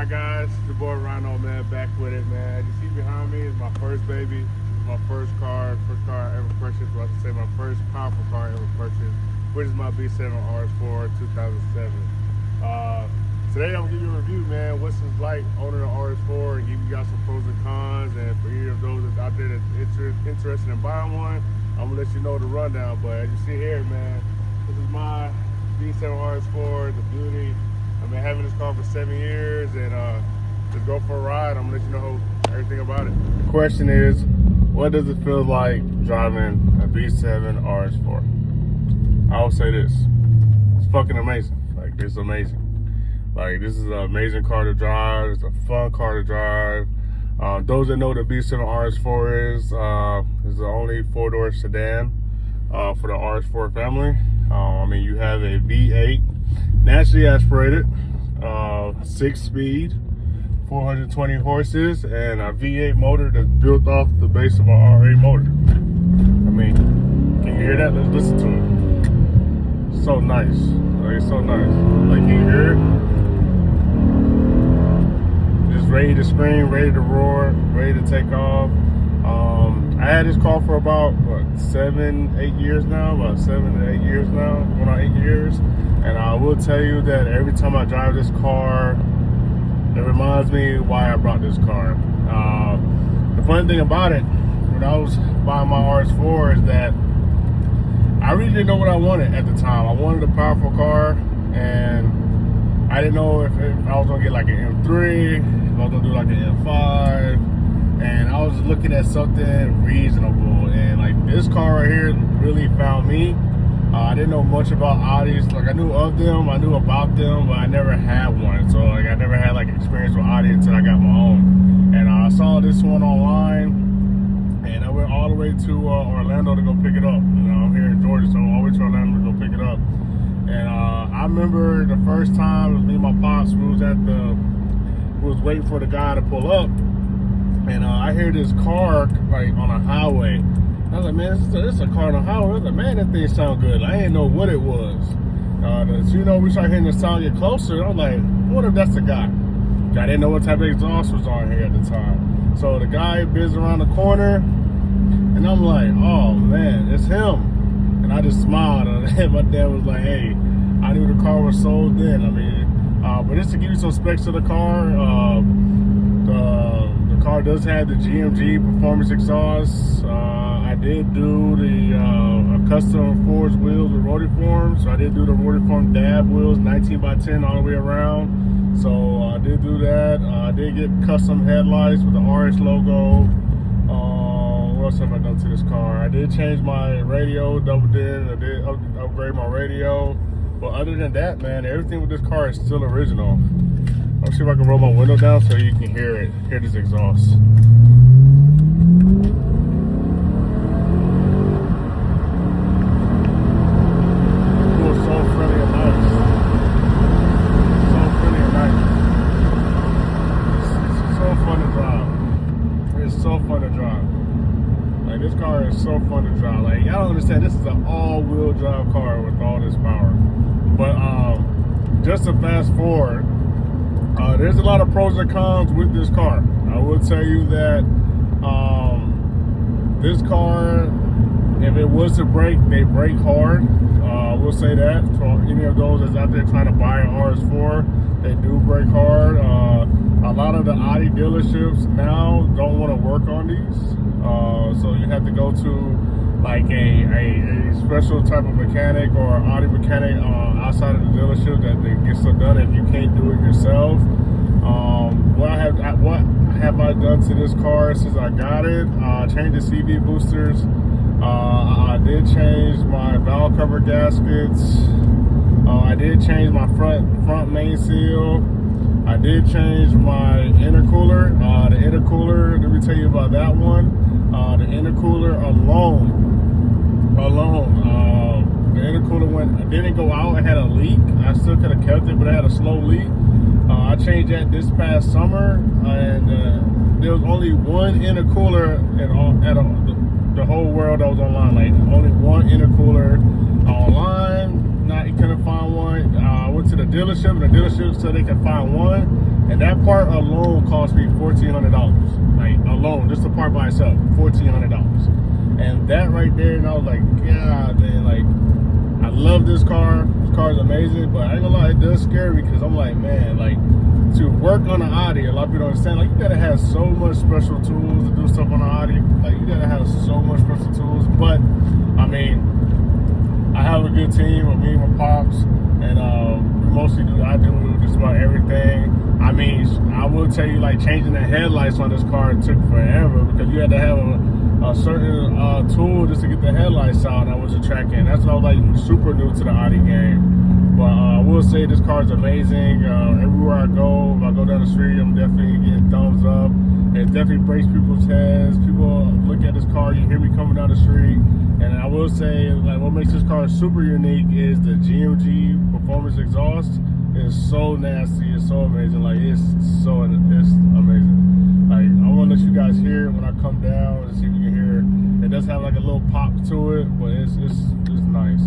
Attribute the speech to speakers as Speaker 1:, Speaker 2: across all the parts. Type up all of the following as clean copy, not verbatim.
Speaker 1: Alright guys, it's your boy Rhino, man, back with it, man. As you see behind me is my first baby. This is my first car I ever purchased. Well, I should say my first powerful car I ever purchased, which is my B7 RS4 2007. Today I'm gonna give you a review, man. What's it like owning an RS4 and give you guys some pros and cons. And for any of those that's out there that's interested in buying one, I'm gonna let you know the rundown. But as you see here, man, this is my B7 RS4, the beauty. I've been having this car for 7 years, and just go for a ride. I'm gonna let you know everything about it. The question is, what does it feel like driving a B7 RS4? I will say this: it's fucking amazing. Like, it's amazing. Like, this is an amazing car to drive. It's a fun car to drive. Those that know what the B7 RS4 is the only 4-door sedan for the RS4 family. I mean, you have a V8, naturally aspirated, 6-speed, 420 horses, and a V8 motor that's built off the base of a R8 motor. I mean, can you hear that? Let's listen to it. So nice. Like, it's so nice. Like, can you hear it? Just ready to scream, ready to roar, ready to take off. I had this car for about, what, 7, 8 years now, going on 8 years. And I will tell you that every time I drive this car, it reminds me why I brought this car. The funny thing about it, when I was buying my RS4, is that I really didn't know what I wanted at the time. I wanted a powerful car, and I didn't know if I was gonna get like an M3, if I was gonna do like an M5. And I was looking at something reasonable, and like this car right here really found me. I didn't know much about Audis. Like, I knew of them, I knew about them, but I never had one. So like, I never had like experience with Audi until I got my own. And I saw this one online, and I went all the way to Orlando to go pick it up. You know, I'm here in Georgia, so all the way to Orlando to go pick it up. And I remember the first time it was me and my pops. We was waiting for the guy to pull up. And I hear this car like on a highway. I was like, man, this is a car on a highway. I was like, man, that thing sound good. I didn't know what it was. So, you know, we started hearing the sound get closer. I was like, what if that's the guy? I didn't know what type of exhaust was on here at the time. So the guy bids around the corner, and I'm like, oh man, it's him. And I just smiled. And my dad was like, hey, I knew the car was sold then. I mean, but just to give you some specs of the car, the car does have the GMG performance exhaust. I did do the custom forged wheels with rotiform. So I did do the rotiform dab wheels, 19x10 all the way around. So I did do that. I did get custom headlights with the RS logo. What else have I done to this car? I did change my radio, doubled in. I did upgrade my radio. But other than that, man, everything with this car is still original. I'll see if I can roll my window down so you can hear it. Hear this exhaust. It feels so friendly and nice. So friendly and nice. It's so fun to drive. It's so fun to drive. Like, this car is so fun to drive. Like, y'all don't understand, this is an all-wheel drive car with all this power. But just to fast forward, there's a lot of pros and cons with this car. I will tell you that this car, if it was to break, they break hard. I will say that for any of those that's out there trying to buy an RS4, they do break hard. A lot of the Audi dealerships now don't want to work on these, so you have to go to like a special type of mechanic or Audi mechanic outside of the dealership that gets stuff done if you can't do it yourself. What have I done to this car since I got it? Changed the CV boosters. I did change my valve cover gaskets. I did change my front main seal. I did change my intercooler. The intercooler, let me tell you about that one. The intercooler alone, the intercooler didn't go out. It had a leak. I still could have kept it, but it had a slow leak. I changed that this past summer, and there was only one intercooler at the whole world that was online. Like, only one intercooler online. You couldn't find one. I went to the dealership, and the dealership said they could find one, And that part alone cost me $1,400. Like alone, just the part by itself, $1,400. And that right there, and I was like, God, man, like I love this car. This car is amazing, but I ain't gonna lie, it does scare me because I'm like, man, like to work on an Audi, a lot of people don't understand. Like you gotta have so much special tools to do stuff on an Audi. Like you gotta have so much special tools. But I mean, I have a good team with me and my pops, and I do just about everything. I mean, I will tell you, like changing the headlights on this car took forever because you had to have a certain tool just to get the headlights out. That was a track in. That's what I was like super new to the Audi game. But I will say this car is amazing. Everywhere I go, if I go down the street, I'm definitely getting thumbs up. It definitely breaks people's heads. People look at this car, you hear me coming down the street. And I will say, like, what makes this car super unique is the GMG performance exhaust. It's so nasty, it's so amazing. Like it's amazing. Like I want to let you guys hear it when I come down and see if you can hear it. It does have like a little pop to it, but it's nice.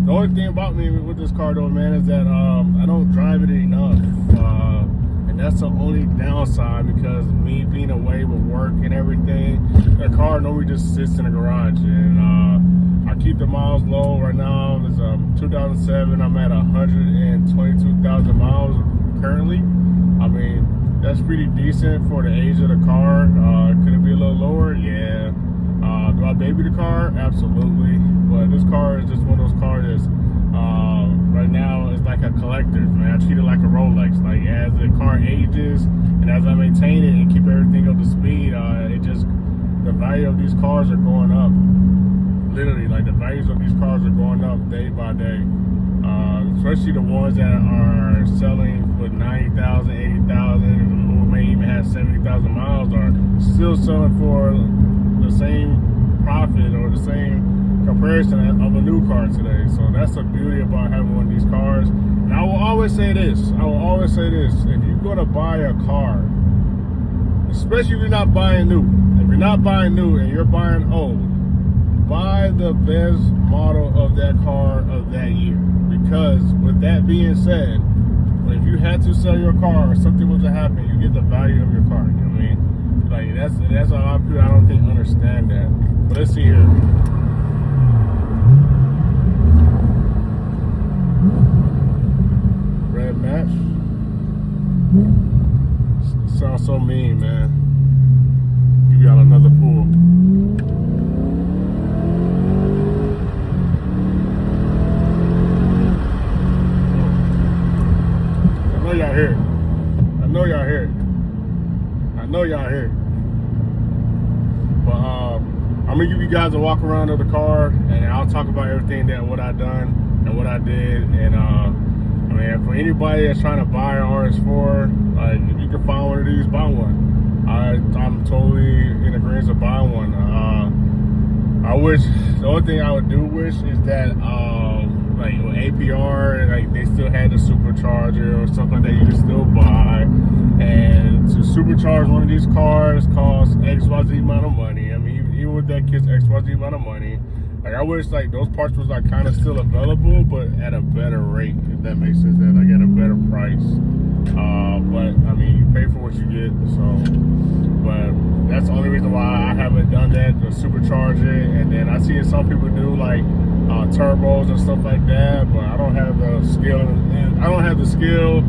Speaker 1: The only thing about me with this car though, man, is that I don't drive it enough. And that's the only downside because me being away with work and everything, the car normally just sits in the garage. And I keep the miles low. Right now, it's 2007. I'm at 122,000 miles currently. I mean, that's pretty decent for the age of the car. Could it be a little lower? Yeah. Do I baby the car? Absolutely. But this car is just one of those cars that's right now it's like a collector's, man. I treat it like a Rolex. Like as the car ages and as I maintain it and keep everything up to speed, the value of these cars are going up. Literally, like the values of these cars are going up day by day. Especially the ones that are selling for 90,000, 80,000, or may even have 70,000 miles are still selling for the same profit or the same comparison of a new car today. So that's the beauty about having one of these cars. And I will always say this, if you're gonna buy a car, especially if you're not buying new, and you're buying old, buy the best model of that car of that year. Because with that being said, if you had to sell your car or something was to happen, you get the value of your car. You know what I mean? Like that's a lot of people I don't think understand that. But let's see here. Red match. Sounds so mean, man. You got another pool. I know y'all hear it. But I'm gonna give you guys a walk around of the car, and I'll talk about everything what I done and what I did. And I mean, for anybody that's trying to buy an RS4, like if you can find one of these, buy one. I'm totally in agreement of buying one. I wish the only thing I would wish is that like with APR, like they still had the supercharger or something like that you can still buy. And to supercharge one of these cars costs XYZ amount of money. I mean, even with that kid's XYZ amount of money, like I wish like those parts was like kind of still available, but at a better rate, if that makes sense. Like at a better price. But I mean, you pay for what you get. So, but that's the only reason why I haven't done that, to supercharge it. And then I see some people do like turbos and stuff like that, but I don't have the skill. And I don't have the skill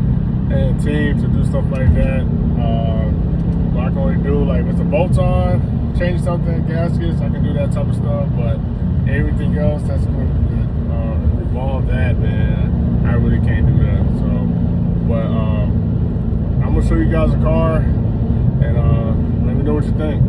Speaker 1: and team to do stuff like that. I can only do like if it's a bolt on, change something, gaskets, I can do that type of stuff. But everything else that's going to revolve that, man, I really can't do that. So, but I'm gonna show you guys a car, and let me know what you think.